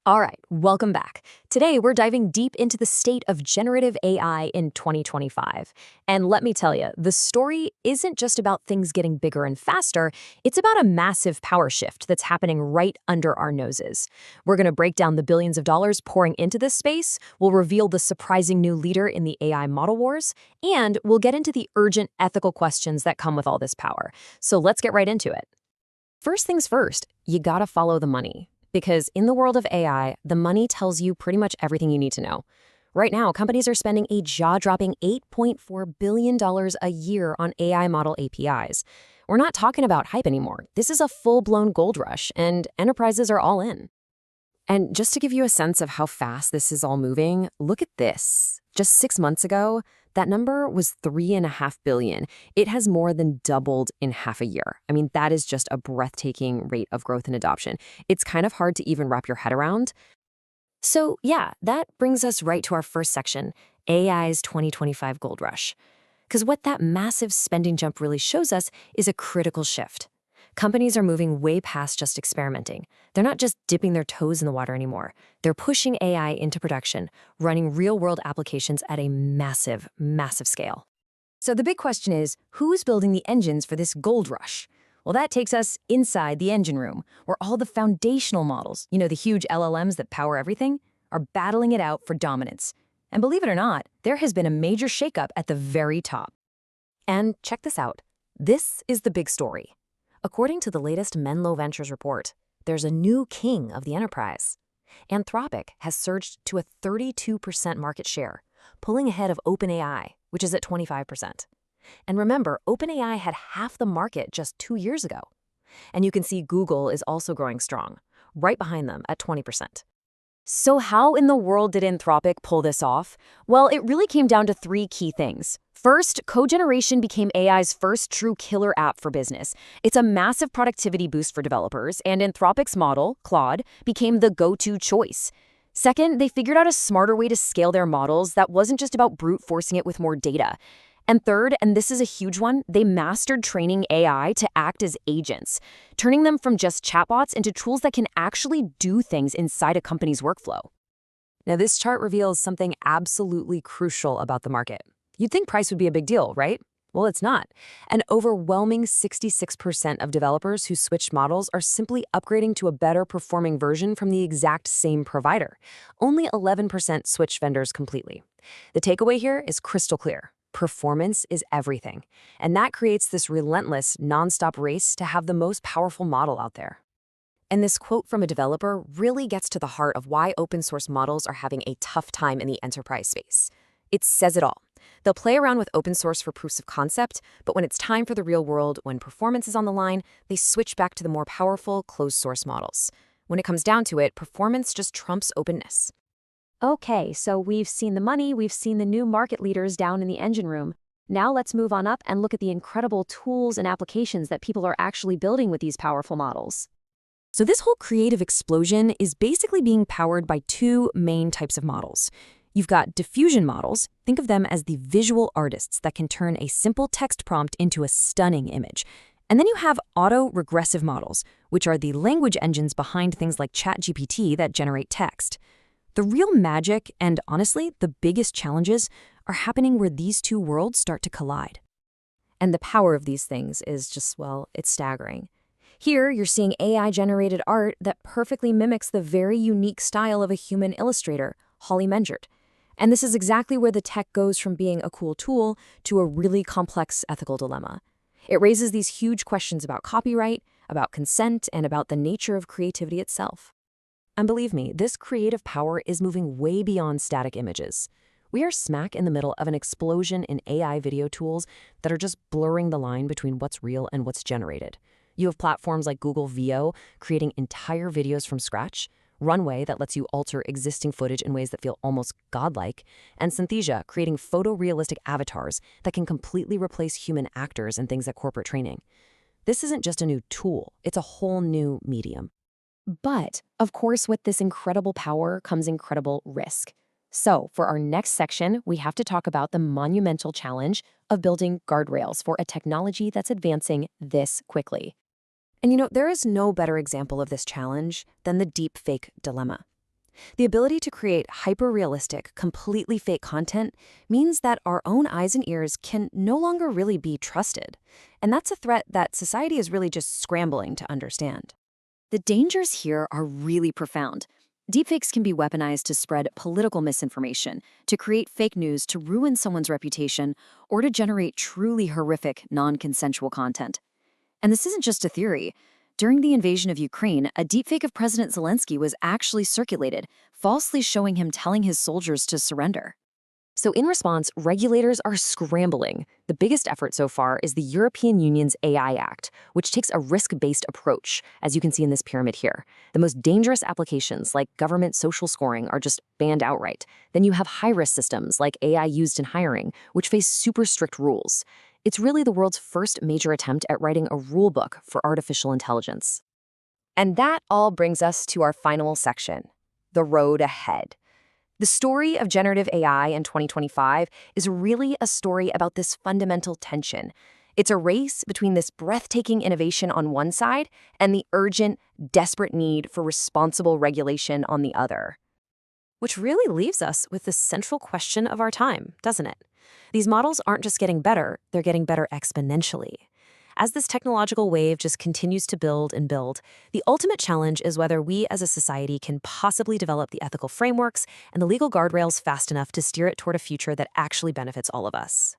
All right, welcome back. Today, we're diving deep into the state of generative AI in 2025. And let me tell you, the story isn't just about things getting bigger and faster, it's about a massive power shift that's happening right under our noses. We're going to break down the billions of dollars pouring into this space, we'll reveal the surprising new leader in the AI model wars, and we'll get into the urgent ethical questions that come with all this power. So let's get right into it. First things first, you gotta follow the money. Because in the world of AI, the money tells you pretty much everything you need to know. Right now, companies are spending a jaw-dropping $8.4 billion a year on AI model APIs. We're not talking about hype anymore. This is a full-blown gold rush, and enterprises are all in. And just to give you a sense of how fast this is all moving, look at this. Just 6 months ago, that number was $3.5 billion. It has more than doubled in half a year. I mean, that is just a breathtaking rate of growth and adoption. It's kind of hard to even wrap your head around. So yeah, that brings us right to our first section, AI's 2025 gold rush. Because what that massive spending jump really shows us is a critical shift. Companies are moving way past just experimenting. They're not just dipping their toes in the water anymore. They're pushing AI into production, running real-world applications at a massive, massive scale. So the big question is, who's building the engines for this gold rush? Well, that takes us inside the engine room, where all the foundational models, the huge LLMs that power everything, are battling it out for dominance. And believe it or not, there has been a major shakeup at the very top. And check this out. This is the big story. According to the latest Menlo Ventures report, there's a new king of the enterprise. Anthropic has surged to a 32% market share, pulling ahead of OpenAI, which is at 25%. And remember, OpenAI had half the market just 2 years ago. And you can see Google is also growing strong, right behind them at 20%. So how in the world did Anthropic pull this off? Well, it really came down to 3 key things. First, code generation became AI's first true killer app for business. It's a massive productivity boost for developers, and Anthropic's model, Claude, became the go-to choice. Second, they figured out a smarter way to scale their models that wasn't just about brute forcing it with more data. And third, and this is a huge one, they mastered training AI to act as agents, turning them from just chatbots into tools that can actually do things inside a company's workflow. Now, this chart reveals something absolutely crucial about the market. You'd think price would be a big deal, right? Well, it's not. An overwhelming 66% of developers who switched models are simply upgrading to a better performing version from the exact same provider. Only 11% switch vendors completely. The takeaway here is crystal clear. Performance is everything. And that creates this relentless, nonstop race to have the most powerful model out there. And this quote from a developer really gets to the heart of why open source models are having a tough time in the enterprise space. It says it all. They'll play around with open source for proofs of concept, but when it's time for the real world, when performance is on the line, they switch back to the more powerful closed source models. When it comes down to it, performance just trumps openness. Okay, so we've seen the money, we've seen the new market leaders down in the engine room. Now let's move on up and look at the incredible tools and applications that people are actually building with these powerful models. So this whole creative explosion is basically being powered by 2 main types of models. You've got diffusion models. Think of them as the visual artists that can turn a simple text prompt into a stunning image. And then you have auto-regressive models, which are the language engines behind things like ChatGPT that generate text. The real magic, and honestly, the biggest challenges, are happening where these 2 worlds start to collide. And the power of these things is just, well, it's staggering. Here, you're seeing AI-generated art that perfectly mimics the very unique style of a human illustrator, Holly Menjert. And this is exactly where the tech goes from being a cool tool to a really complex ethical dilemma. It raises these huge questions about copyright, about consent, and about the nature of creativity itself. And believe me, this creative power is moving way beyond static images. We are smack in the middle of an explosion in AI video tools that are just blurring the line between what's real and what's generated. You have platforms like Google Veo creating entire videos from scratch, Runway that lets you alter existing footage in ways that feel almost godlike, and Synthesia creating photorealistic avatars that can completely replace human actors and things at corporate training. This isn't just a new tool, it's a whole new medium. But, of course, with this incredible power comes incredible risk. So, for our next section, we have to talk about the monumental challenge of building guardrails for a technology that's advancing this quickly. And there is no better example of this challenge than the deepfake dilemma. The ability to create hyper-realistic, completely fake content means that our own eyes and ears can no longer really be trusted. And that's a threat that society is really just scrambling to understand. The dangers here are really profound. Deepfakes can be weaponized to spread political misinformation, to create fake news to ruin someone's reputation, or to generate truly horrific, non-consensual content. And this isn't just a theory. During the invasion of Ukraine, a deepfake of President Zelensky was actually circulated, falsely showing him telling his soldiers to surrender. So in response, regulators are scrambling. The biggest effort so far is the European Union's AI Act, which takes a risk-based approach, as you can see in this pyramid here. The most dangerous applications, like government social scoring, are just banned outright. Then you have high-risk systems, like AI used in hiring, which face super strict rules. It's really the world's first major attempt at writing a rule book for artificial intelligence. And that all brings us to our final section, the road ahead. The story of generative AI in 2025 is really a story about this fundamental tension. It's a race between this breathtaking innovation on one side and the urgent, desperate need for responsible regulation on the other. Which really leaves us with the central question of our time, doesn't it? These models aren't just getting better, they're getting better exponentially. As this technological wave just continues to build and build, the ultimate challenge is whether we as a society can possibly develop the ethical frameworks and the legal guardrails fast enough to steer it toward a future that actually benefits all of us.